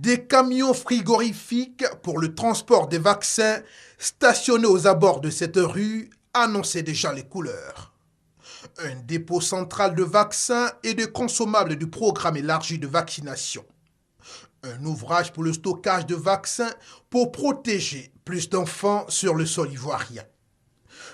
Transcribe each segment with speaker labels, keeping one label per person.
Speaker 1: Des camions frigorifiques pour le transport des vaccins stationnés aux abords de cette rue annonçaient déjà les couleurs. Un dépôt central de vaccins et de consommables du programme élargi de vaccination. Un ouvrage pour le stockage de vaccins pour protéger plus d'enfants sur le sol ivoirien.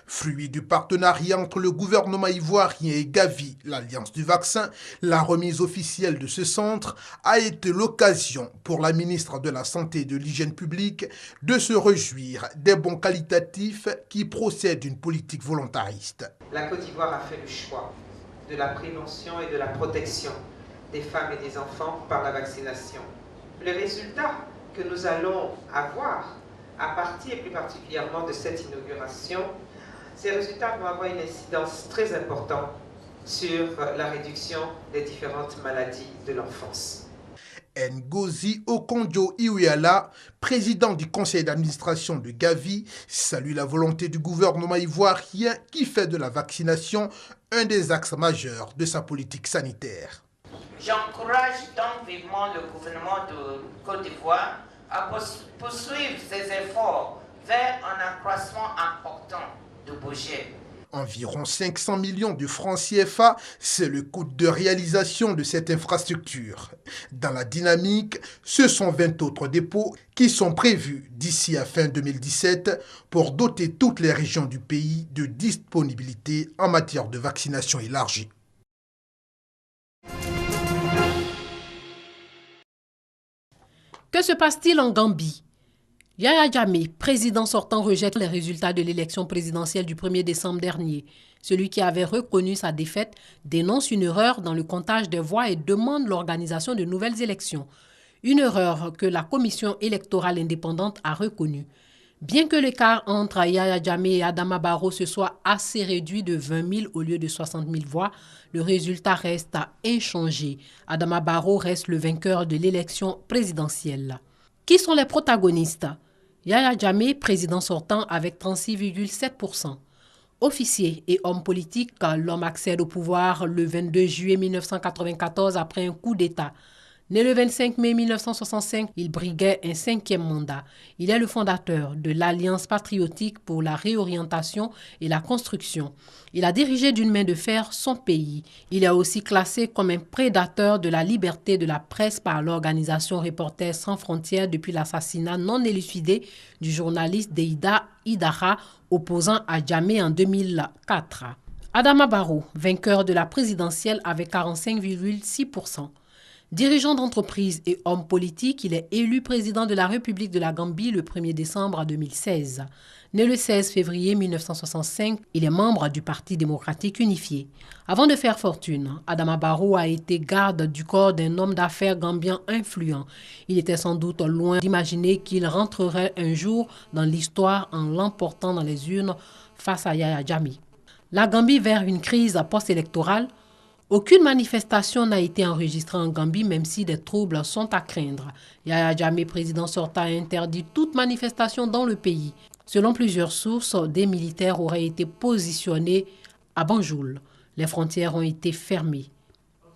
Speaker 1: Fruit du partenariat entre le gouvernement ivoirien et Gavi, l'Alliance du vaccin, la remise officielle de ce centre a été l'occasion pour la ministre de la Santé et de l'Hygiène publique de se réjouir des bons qualitatifs qui procèdent d'une politique volontariste.
Speaker 2: La Côte d'Ivoire a fait le choix de la prévention et de la protection des femmes et des enfants par la vaccination. Le résultat que nous allons avoir à partir et plus particulièrement de cette inauguration, ces résultats vont avoir une incidence très importante sur la réduction des différentes maladies de l'enfance.
Speaker 1: Ngozi Okonjo-Iweala, président du conseil d'administration de Gavi, salue la volonté du gouvernement ivoirien qui fait de la vaccination un des axes majeurs de sa politique sanitaire.
Speaker 3: J'encourage donc vivement le gouvernement de Côte d'Ivoire à poursuivre ses efforts vers un accroissement important de budget.
Speaker 1: Environ 500 millions de francs CFA, c'est le coût de réalisation de cette infrastructure. Dans la dynamique, ce sont 20 autres dépôts qui sont prévus d'ici à fin 2017 pour doter toutes les régions du pays de disponibilité en matière de vaccination élargie.
Speaker 4: Que se passe-t-il en Gambie? Yaya Jammeh, président sortant, rejette les résultats de l'élection présidentielle du 1er décembre dernier. Celui qui avait reconnu sa défaite dénonce une erreur dans le comptage des voix et demande l'organisation de nouvelles élections. Une erreur que la commission électorale indépendante a reconnue. Bien que l'écart entre Yaya Jammeh et Adama Barrow se soit assez réduit de 20 000 au lieu de 60 000 voix, le résultat reste inchangé. Adama Barrow reste le vainqueur de l'élection présidentielle. Qui sont les protagonistes? Yaya Jammeh, président sortant avec 36,7%. Officier et homme politique, l'homme accède au pouvoir le 22 juillet 1994 après un coup d'État. Né le 25 mai 1965, il briguait un 5e mandat. Il est le fondateur de l'Alliance patriotique pour la réorientation et la construction. Il a dirigé d'une main de fer son pays. Il est aussi classé comme un prédateur de la liberté de la presse par l'organisation Reporters sans frontières depuis l'assassinat non élucidé du journaliste Deïda Idara, opposant à Jammeh en 2004. Adama Barrow, vainqueur de la présidentielle avec 45,6%. Dirigeant d'entreprise et homme politique, il est élu président de la République de la Gambie le 1er décembre 2016. Né le 16 février 1965, il est membre du Parti démocratique unifié. Avant de faire fortune, Adama Barrow a été garde du corps d'un homme d'affaires gambien influent. Il était sans doute loin d'imaginer qu'il rentrerait un jour dans l'histoire en l'emportant dans les urnes face à Yaya Jammeh. La Gambie vers une crise post-électorale. Aucune manifestation n'a été enregistrée en Gambie, même si des troubles sont à craindre. Yaya Jammeh, président sortant, a interdit toute manifestation dans le pays. Selon plusieurs sources, des militaires auraient été positionnés à Banjul. Les frontières ont été fermées.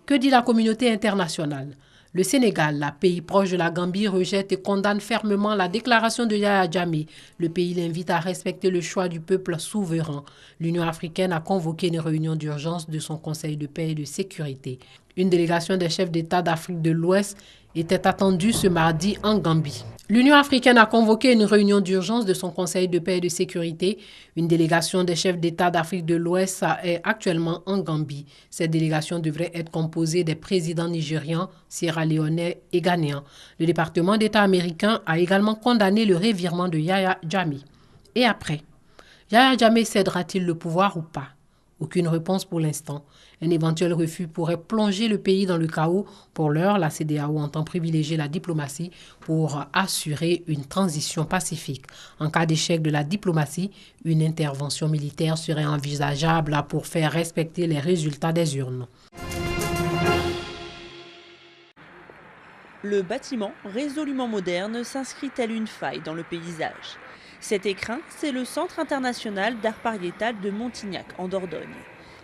Speaker 4: Que dit la communauté internationale? Le Sénégal, pays proche de la Gambie, rejette et condamne fermement la déclaration de Yaya Jammeh. Le pays l'invite à respecter le choix du peuple souverain. L'Union africaine a convoqué une réunion d'urgence de son Conseil de paix et de sécurité. Une délégation des chefs d'État d'Afrique de l'Ouest était attendue ce mardi en Gambie. L'Union africaine a convoqué une réunion d'urgence de son Conseil de paix et de sécurité. Une délégation des chefs d'État d'Afrique de l'Ouest est actuellement en Gambie. Cette délégation devrait être composée des présidents nigérians, sierra-léonais et ghanéens. Le département d'État américain a également condamné le revirement de Yaya Jammeh. Et après, Yaya Jammeh cédera-t-il le pouvoir ou pas? Aucune réponse pour l'instant. Un éventuel refus pourrait plonger le pays dans le chaos. Pour l'heure, la CEDEAO entend privilégier la diplomatie pour assurer une transition pacifique. En cas d'échec de la diplomatie, une intervention militaire serait envisageable pour faire respecter les résultats des urnes.
Speaker 5: Le bâtiment, résolument moderne, s'inscrit tel une faille dans le paysage. Cet écrin, c'est le Centre international d'art pariétal de Montignac, en Dordogne.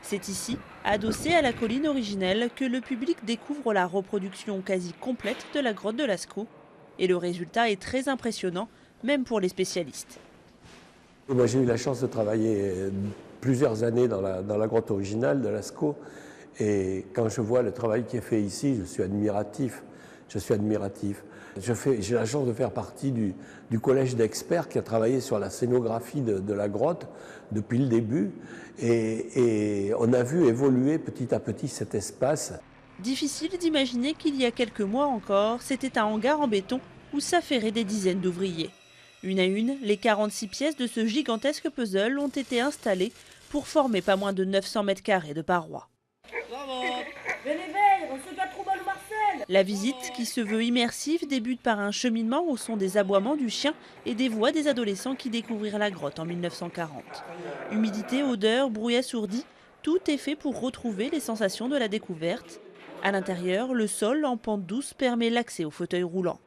Speaker 5: C'est ici, adossé à la colline originelle, que le public découvre la reproduction quasi complète de la grotte de Lascaux, Et le résultat est très impressionnant, même pour les spécialistes.
Speaker 6: Moi, j'ai eu la chance de travailler plusieurs années dans la grotte originale de Lascaux. Et quand je vois le travail qui est fait ici, je suis admiratif. J'ai la chance de faire partie du collège d'experts qui a travaillé sur la scénographie de la grotte depuis le début. Et on a vu évoluer petit à petit cet espace.
Speaker 5: Difficile d'imaginer qu'il y a quelques mois encore, c'était un hangar en béton où s'affairaient des dizaines d'ouvriers. Une à une, les 46 pièces de ce gigantesque puzzle ont été installées pour former pas moins de 900 mètres carrés de parois. La visite, qui se veut immersive, débute par un cheminement au son des aboiements du chien et des voix des adolescents qui découvrirent la grotte en 1940. Humidité, odeur, bruit assourdi, tout est fait pour retrouver les sensations de la découverte. À l'intérieur, le sol en pente douce permet l'accès au fauteuil roulant.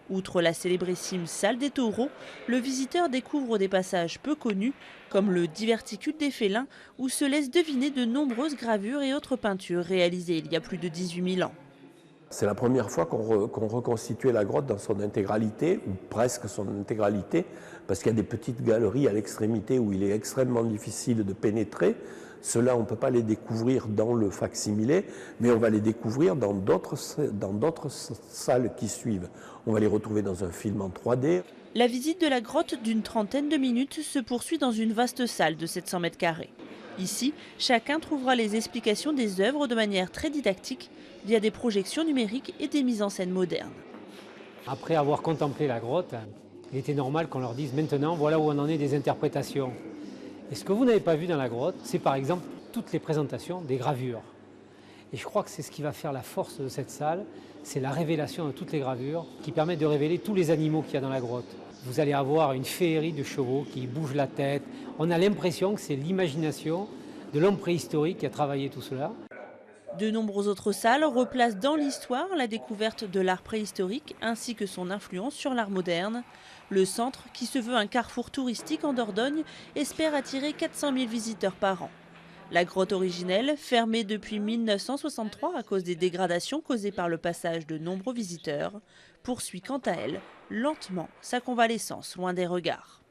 Speaker 5: Outre la célébrissime salle des taureaux, le visiteur découvre des passages peu connus, comme le diverticule des félins, où se laissent deviner de nombreuses gravures et autres peintures réalisées il y a plus de 18 000 ans.
Speaker 6: C'est la première fois qu'on reconstituait la grotte dans son intégralité, ou presque son intégralité, parce qu'il y a des petites galeries à l'extrémité où il est extrêmement difficile de pénétrer. Ceux-là, on ne peut pas les découvrir dans le fac-similé, mais on va les découvrir dans d'autres salles qui suivent. On va les retrouver dans un film en 3D.
Speaker 5: La visite de la grotte d'une trentaine de minutes se poursuit dans une vaste salle de 700 mètres carrés. Ici, chacun trouvera les explications des œuvres de manière très didactique, via des projections numériques et des mises en scène modernes.
Speaker 7: Après avoir contemplé la grotte, il était normal qu'on leur dise maintenant, voilà où on en est des interprétations. Et ce que vous n'avez pas vu dans la grotte, c'est par exemple toutes les présentations des gravures. Et je crois que c'est ce qui va faire la force de cette salle, c'est la révélation de toutes les gravures qui permettent de révéler tous les animaux qu'il y a dans la grotte. Vous allez avoir une féerie de chevaux qui bougent la tête. On a l'impression que c'est l'imagination de l'homme préhistorique qui a travaillé tout cela.
Speaker 5: De nombreuses autres salles replacent dans l'histoire la découverte de l'art préhistorique ainsi que son influence sur l'art moderne. Le centre, qui se veut un carrefour touristique en Dordogne, espère attirer 400 000 visiteurs par an. La grotte originelle, fermée depuis 1963 à cause des dégradations causées par le passage de nombreux visiteurs, poursuit quant à elle lentement sa convalescence loin des regards.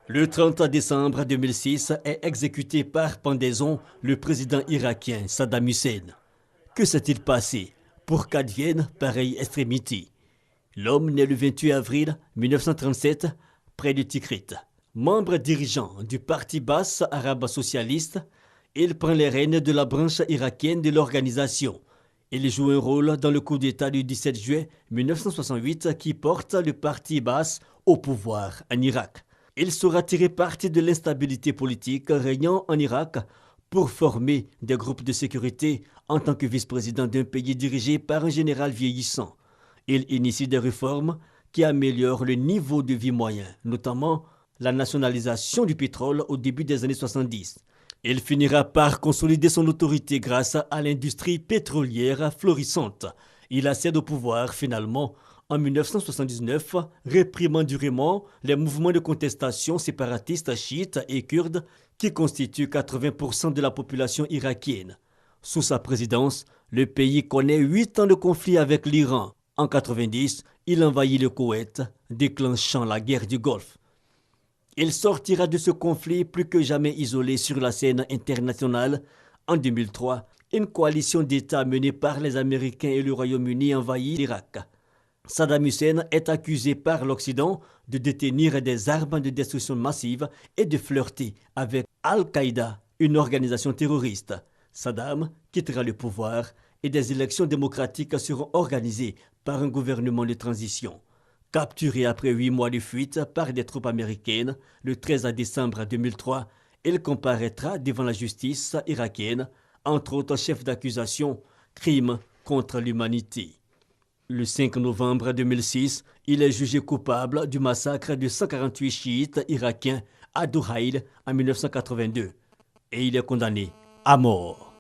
Speaker 8: Le 30 décembre 2006 est exécuté par pendaison le président irakien Saddam Hussein. Que s'est-il passé pour qu'advienne pareille extrémité? L'homme né le 28 avril 1937 près de Tikrit. Membre dirigeant du parti basse arabe socialiste, il prend les rênes de la branche irakienne de l'organisation. Il joue un rôle dans le coup d'État du 17 juillet 1968 qui porte le parti basse au pouvoir en Irak. Il saura tirer parti de l'instabilité politique régnant en Irak pour former des groupes de sécurité en tant que vice-président d'un pays dirigé par un général vieillissant. Il initie des réformes qui améliorent le niveau de vie moyen, notamment la nationalisation du pétrole au début des années 70. Il finira par consolider son autorité grâce à l'industrie pétrolière florissante. Il accède au pouvoir finalement en 1979, réprimant durement les mouvements de contestation séparatistes chiites et kurdes qui constituent 80% de la population irakienne. Sous sa présidence, le pays connaît 8 ans de conflit avec l'Iran. En 90, il envahit le Koweït, déclenchant la guerre du Golfe. Il sortira de ce conflit plus que jamais isolé sur la scène internationale. En 2003, une coalition d'États menée par les Américains et le Royaume-Uni envahit l'Irak. Saddam Hussein est accusé par l'Occident de détenir des armes de destruction massive et de flirter avec Al-Qaïda, une organisation terroriste. Saddam quittera le pouvoir et des élections démocratiques seront organisées par un gouvernement de transition. Capturé après 8 mois de fuite par des troupes américaines, le 13 décembre 2003, il comparaîtra devant la justice irakienne, entre autres chefs d'accusation, crimes contre l'humanité. Le 5 novembre 2006, il est jugé coupable du massacre de 148 chiites irakiens à Douhaïl en 1982 et il est condamné à mort.